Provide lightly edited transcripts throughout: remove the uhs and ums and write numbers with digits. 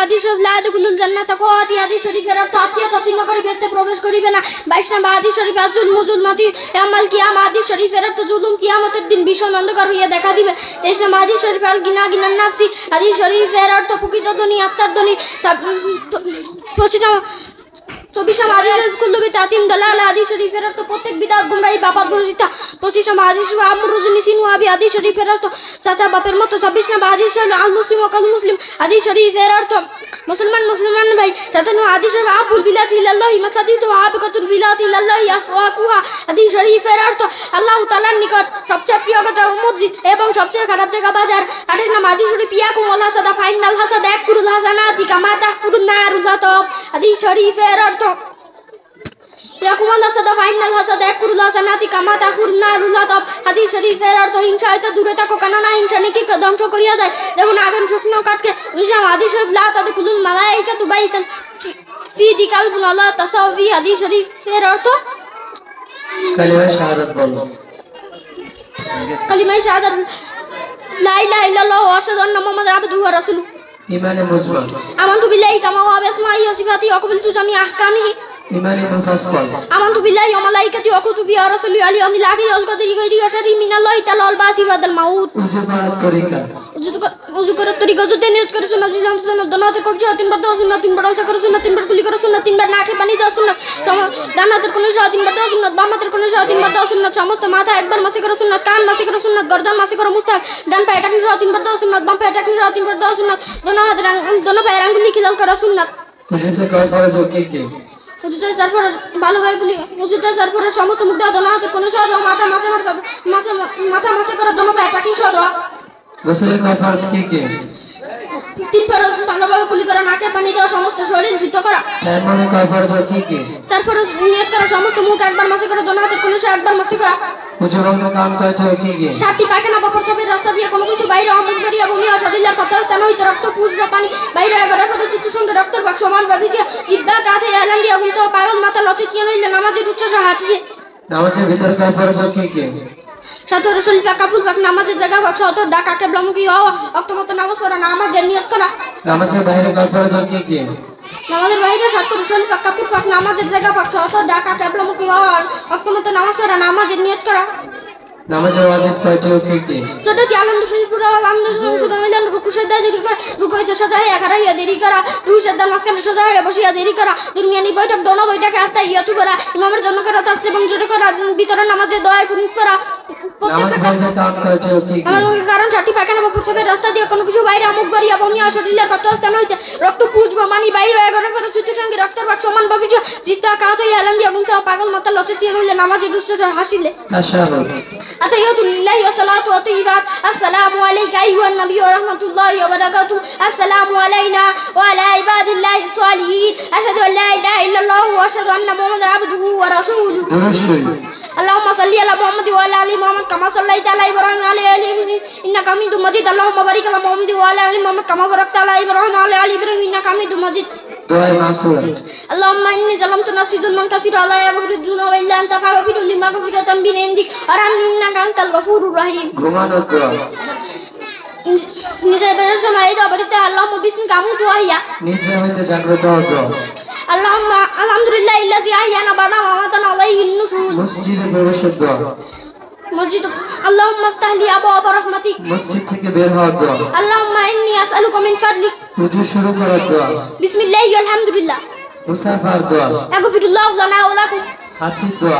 হাদিস শরীফ লা ইয়াদখুলুল জান্নাতা কোয়াতি হাদিস শরীফের অর্থ আত্মীয়তা ছিন্ন করে বেহেশতে প্রবেশ করিবে না। 22 নম্বর হাদিস শরীফ আজুল মুজুলমাতি ইয়ামাল কিয়ামা হাদিস শরীফের অর্থ জুলুম কিয়ামতের দিন ভীষণ অন্ধকার হইয়া দেখা দিবে। 23 নম্বর হাদিস শরীফ আল গিনা গিনান নাফসি হাদিস শরীফের অর্থ প্রকৃত ধ্বনি আত্মার ধ্বনি। 24 নম্বর হাদিস শরীফ কুল্লু বিদাতিন দালাল হাদিস শরীফের অর্থ প্রত্যেক বিদআত গুমরাহি বাপাত বর্জিতা। 25 নম্বর হাদিস শরীফ আমরুজুন নিসিন ওয়াবি হাদিস শরীফের অর্থ চাচা বাপের মতো। 26 নম্বর হাদিস শরীফ আল মুসলিম ওয়াকাল মুসলিম হাদিস শরীফের অর্থ মুসলমান ভাই। 57 হাদিস শরীফ আবুল বিলাত ইল্লাল্লাহি মাসাজিদ ওয়া আবিকাতুল বিলাত ইল্লাল্লাহি আসওয়াকুহা হাদিস শরীফের অর্থ আল্লাহ তাআলার নিকট সবচেয়ে প্রিয় কথা মসজিদ এবং সবচেয়ে খারাপ জায়গা বাজার। 28 নম্বর হাদিস শরীফ ইয়াকুম ওয়াল হাসাদা ফাইনাল হাসাদ ইয়াকুরুল হাসানাতি কামা তাহফুরুন নারুল হাতাব হাদিস শরীফের অর্থ ইয়াকুম ওয়াল হাসাদা ফাইনাল হাসাদ ইয়াকুরুল হাসানাতি কামা তাহফুরুন নারুল হাতাব হাদিস শরীফের অর্থ হিংসা হইতে দূরে থাকো, কেননা হিংসা নেকিকে ধ্বংস করিয়া দেয় যেমন আগুন শুকনো কাঠকে। 19 নম্বর হাদিস শরীফ লা তাদখুলুল মালাইকাতু বাইতান ফি দিকালবুন আল্লাহ তাসাউফি হাদিস শরীফের অর্থ কালিমা শাহাদাত বলো। কালিমা শাহাদাত লা ইলাহা ইল্লাল্লাহ ওয়া আশহাদু আন্না মুহাম্মাদান আবদুহু ওয়া রাসূলুহু। ইমানে মুজমাল আমানতু বিল্লাহি কামা ওয়া বিআসমাইহি ওয়া সিফাতিহি ওয়া ক্বাবালতু জামিআ আহকামিহি। ইমানে মুফাসসাল আমানতু বিল্লাহি ওয়া মালাইকাতিহি ওয়া কুতুবিহি ওয়া রাসূলিহি ওয়াল ইয়াউমিল আখির ওয়াল কদরি খাইরিহি ওয়া শাররিহি মিনাল্লাহি তাআলা ওয়াল বাসি বাদাল মাউত। উযু করার তরিকা উযু করার তরিকা যদি নিয়ত করে সুন্নাত ইসলাম সুন্নাত দনাতে কবজি 3 বার দাও সুন্নাত 3 বার আমসা করে সুন্নাত 3 বার কুলি করে সুন্নাত 3 বার নাকে পানি দাও সুন্নাত ডান হাতের কোণে 3 বার দাও সুন্নাত বাম হাতের কোণে 3 বার দাও সুন্নাত সমস্ত মাথা একবার মাসে করে সুন্নাত কান মাসে করে সুন্নাত গর্দন মাসে করে মুস্তাহাব ডান পায়ে টাকনি 3 বার দাও সুন্নাত বাম পায়ে টাকনি 3 বার দাও সুন্নাত দোনো পায়ের আঙ্গুলি খিলাল করা সুন্নাত। উযুতে কয় ফরজ ও কি কি? উযুতে চার ফরজ ভালো ভাইগুলি উযুতে চার ফরজ সমস্ত মুখ দাও দোনো হাতের কোণে দাও মাথা মাসে করে দোনো পায়ে টাকনি দাও। গোসলে কয় ফরজ কি কি? 3 ফরজ ভালোভাবে কুলি করা নাকে পানি দেওয়া সমস্ত শরীর ধুত করা। তায়াম্মুমে কয় ফরজ ও কি কি? 4 ফরজ নিয়ত করা সমস্ত মুখ একবার মাসে করে দোনো হাতের কোণে একবার মাসে করা। উযু ভঙ্গের কাম কয়টা ও কি কি? 7টি পায়খানা বা প্রস্রাবের রাস্তা দিয়ে কোনো কিছু বাইরে অমল করিয়া ভূমি ও শরীরের ক্ষত স্থান হইতে রক্ত পুষ বা পানি বাইরে এগারে পদে চিত্ত সুন্দর রক্তের ভাগ সমান বা ভিজে জিব্বা কাঁধে এলান দিয়া ঘুমতে পাগল মাথা লচকিয়ে রইলে নামাজের উচ্চাস হাসিছে। নামাজের ভিতর কয় ফরজ ও কি কি? সাথে রসুল পাক কাপুল পাক নামাজের জায়গা ভাগ সত ডাকা কেবলামুখী হওয়া অক্তমত নামাজ পড়া নামাজের নিয়ত করা। নামাজের বাইরে কয় ফরজ ও কি কি? নামাজের বাইরে সাথে রসুল পাক কাপুল পাক নামাজের জায়গা ভাগ সত ডাকা কেবলামুখী হওয়া অক্তমত নামাজ পড়া নামাজের নিয়ত করা। নামাজের ওয়াজিব কয়টা ও কি কি? চোদ্দটি আলহামদুলিল্লাহ আলহামদুলিল্লাহ রুকু সাজদা দেরি করা রুকুতে সাজদা একারাইয়া দেরি করা দুই সাজদা মাঝখানে সোজা হয়ে বসিয়া দেরি করা দুনিয়ানি বৈঠক দোনো বৈঠকে আত্তাহিয়াতু করা ইমামের জন্য করা তাসবিহ এবং জোরে করা ভিতরে নামাজে দোয়া কুনুত করা। নামাজের কাম কয়টা ও কি কি? কারণ 7টি পায়খানা বা প্রস্রাবের রাস্তা দিয়ে কোনো কিছু বাইরে মুখ বাড়িয়া বমি আর শরীরের ক্ষত স্থান হইতে রক্ত পুজ বা মানি বাইরে এগারে পরে চুটির সঙ্গে রক্তের ভাগ সমান ভাবে জিত্তা কাজ হইয়া এলাম দিয়া ঘুমতে পাগল মাথা লচকিয়ে রইলে নামাজের উচ্চাস হাসিলে। তাশাহুদ আতাইয়াতুল্লাহি ওয়া সালাতু ওয়া তাইয়্যিবাত আসসালামু আলাইকা আইয়ুহান নাবিয়্যু ওয়া রাহমাতুল্লাহি ওয়া বারাকাতুহু আসসালামু আলাইনা ওয়া আলা ইবাদিল্লাহিস সালিহিন আশহাদু আল্লা ইলাহা ইল্লাল্লাহ ওয়া আশহাদু আন্না মুহাম্মাদান আবদুহু ওয়া রাসূলুহু। اللهم صل على محمد وعلى ال محمد كما صليت على ابراهيم وعلى ال ابراهيم انك حميد مجيد اللهم بارك على محمد وعلى ال محمد كما باركت على ابراهيم وعلى ال ابراهيم انك حميد مجيد. دعاء معصورة. اللهم اني ظلمت نفسي ظلما كثيرا لا يغفر الذنوب الا انت فاغفر لي مغفرة من عندك وارحمني انك انت الغفور الرحيم. ঘুমানোর দোয়া নিজের সময় দাও বলতে আল্লাহুম্মা বিসমিকা আমুতু ওয়া আহইয়া নিজে হইতে জাগ্রত হতো। আল্লাহুম্মা আলহামদুলিল্লাহ ইল্লাযী আহইয়ানা বা'দা মা আমাতানা আলাইহিন নুশুর। মসজিদে প্রবেশের দোয়া মসজিদ আল্লাহুম্মা ইফতাহ লি আবওয়াবা রাহমাতিক মসজিদ থেকে বের হওয়ার দোয়া। আল্লাহুম্মা ইন্নী আসআলুকা মিন ফাদলিক উযু শুরু করার দোয়া। বিসমিল্লাহি আলহামদুলিল্লাহ মুসাফার দোয়া। আগফিরুল্লাহু লানা ওয়া লাকুম হাঁচির দোয়া।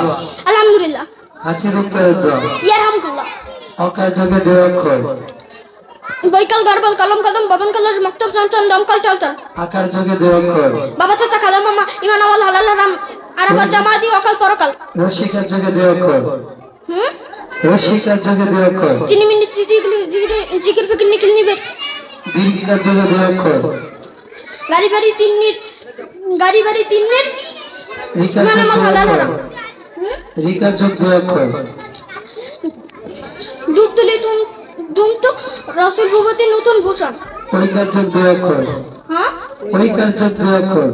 আলহামদুলিল্লাহ হাঁচির উত্তরের দোয়া। ইয়ারহামুকুল্লাহ অকার্যকে দুই অক্ষর। বৈকাল গরবল কলম কদম বাবন কলস মক্তব চঞ্চল দমকল টলটল। আকার যোগে দুই অক্ষর। বাবা চাচা খালা মামা ইমান আওয়াল হালাল হারাম আরাফাত জামাতি অকাল পরকাল। রসিকার যোগে দুই অক্ষর। রসিকার যোগে দুই অক্ষর। চিনি মিনি জিকির ফিকির নিকিল নিবে। দীর্ঘিকার যোগে দুই অক্ষর। গাড়ি বাড়ি তিন্নির রিকার যোগ দুই অক্ষর। রিকার যোগ দুই অক্ষর। দুধ তুলি দুম তো রসুল ভুবতী নতুন ভূষণ। পরিকার যোগ দুই অক্ষর। হ্যাঁ পরিকার যোগ দুই অক্ষর।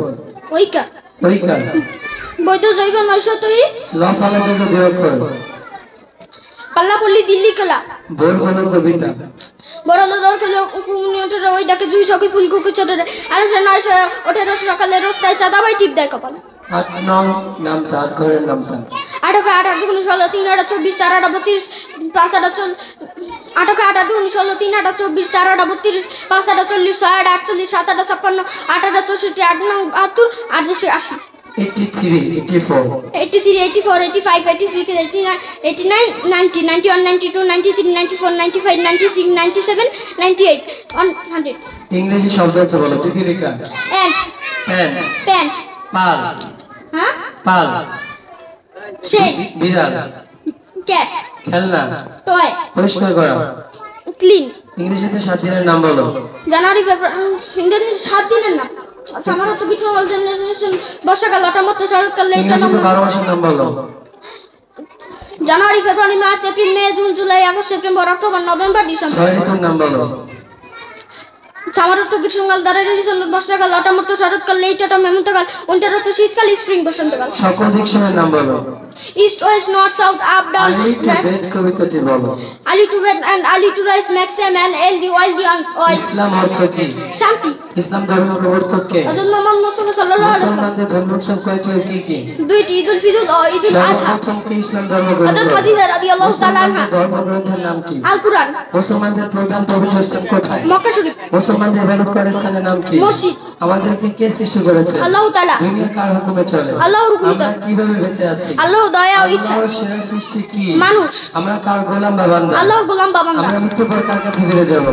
ওইকা পরিকার। বৈধ জৈব নৈশতই লফালা যোগে দুই অক্ষর। পাল্লাপল্লি দিল্লি কলা। ভোর হলো কবিতা। বড়লো দর খেলে কুমনি ওঠে ওই ডাকে জুই চকি ফুলকুকি ছোটে আর সে নয় সে ওঠে রোজ সকালে রোজটায় চাঁদা ভাই টিপ দেয় কপালে 8 9 নামতা ঘরের নামতা 8 কে 8 2 16 3 8 24 4 8 32 5 8 8 8 2 16 3 8 24 4 8 32 5 8 40 6 8 48 7 8 56 8 8 64 8 9 72 8 80 83 84 83 84 85 86 89 89 90 91 92 93 94 95 96 97 98 100 ইংরেজি শব্দ হচ্ছে বলো পিপিলিকা and প্যান্ট pant পাল হ্যাঁ পাল shade বিড়াল cat খেলনা toy পরিষ্কার করা clean ইংরেজিতে 7 দিনের নাম বলো জানুয়ারি ফেব্রুয়ারি ইন্ডিয়ান 7 দিনের না আচ্ছা আমার তো কিছু জেনারেশন বর্ষাকাল অটামত শরৎকাল ইংরেজিতে 12 মাসের নাম বলো জানুয়ারি ফেব্রুয়ারি মার্চ এপ্রিল মে জুন জুলাই আগস্ট সেপ্টেম্বর অক্টোবর নভেম্বর ডিসেম্বর 6 ঋতুর নাম বলো সামার ঋতু গ্রীষ্মকাল দাঁড়াই ডিসেম্বর বর্ষাকাল অটামত শরৎকাল লেট অটাম হেমন্তকাল উইন্টার ঋতু শীতকাল স্প্রিং বসন্তকাল সকল দিক সময়ের নাম বলো east west north south up down early to bed কবিতাটি বলো early to bed and early to rise makes a man and healthy wealthy wise Islam অর্থ কি শান্তি ইসলাম ধর্মের প্রবর্তক কে হযরত মুহাম্মদ মুস্তাফা সাল্লাল্লাহু আলাইহি ওয়াসাল্লাম মুসলমানদের ধর্মোৎসব কয়টি ও কি কি দুইটি ঈদুল ফিতর ও ঈদুল আযহা সর্বপ্রথম কে ইসলাম ধর্ম গ্রহণ হযরত করে খাদিজা রাদিয়াল্লাহু তাআলা আনহা ধর্মগ্রন্থের নাম কি আল কুরআন মুসলমানদের প্রধান পবিত্র স্থান কোথায় মক্কা শরীফ মুসলমানদের ইবাদত করার স্থানের নাম কি মসজিদ আমাদেরকে কে সৃষ্টি করেছে আল্লাহ তাআলা দুনিয়া কার হুকুমে চলে আল্লাহর হুকুমে আমরা চলে কিভাবে বেঁচে আছি আল্লাহর দয়া ও ইচ্ছা আল্লাহর সেরা সৃষ্টি কি মানুষ আমরা কার গোলাম বা বান্দা আল্লাহর গোলাম বাবা আমরা মৃত্যুর পর কার কাছে ফিরে যাব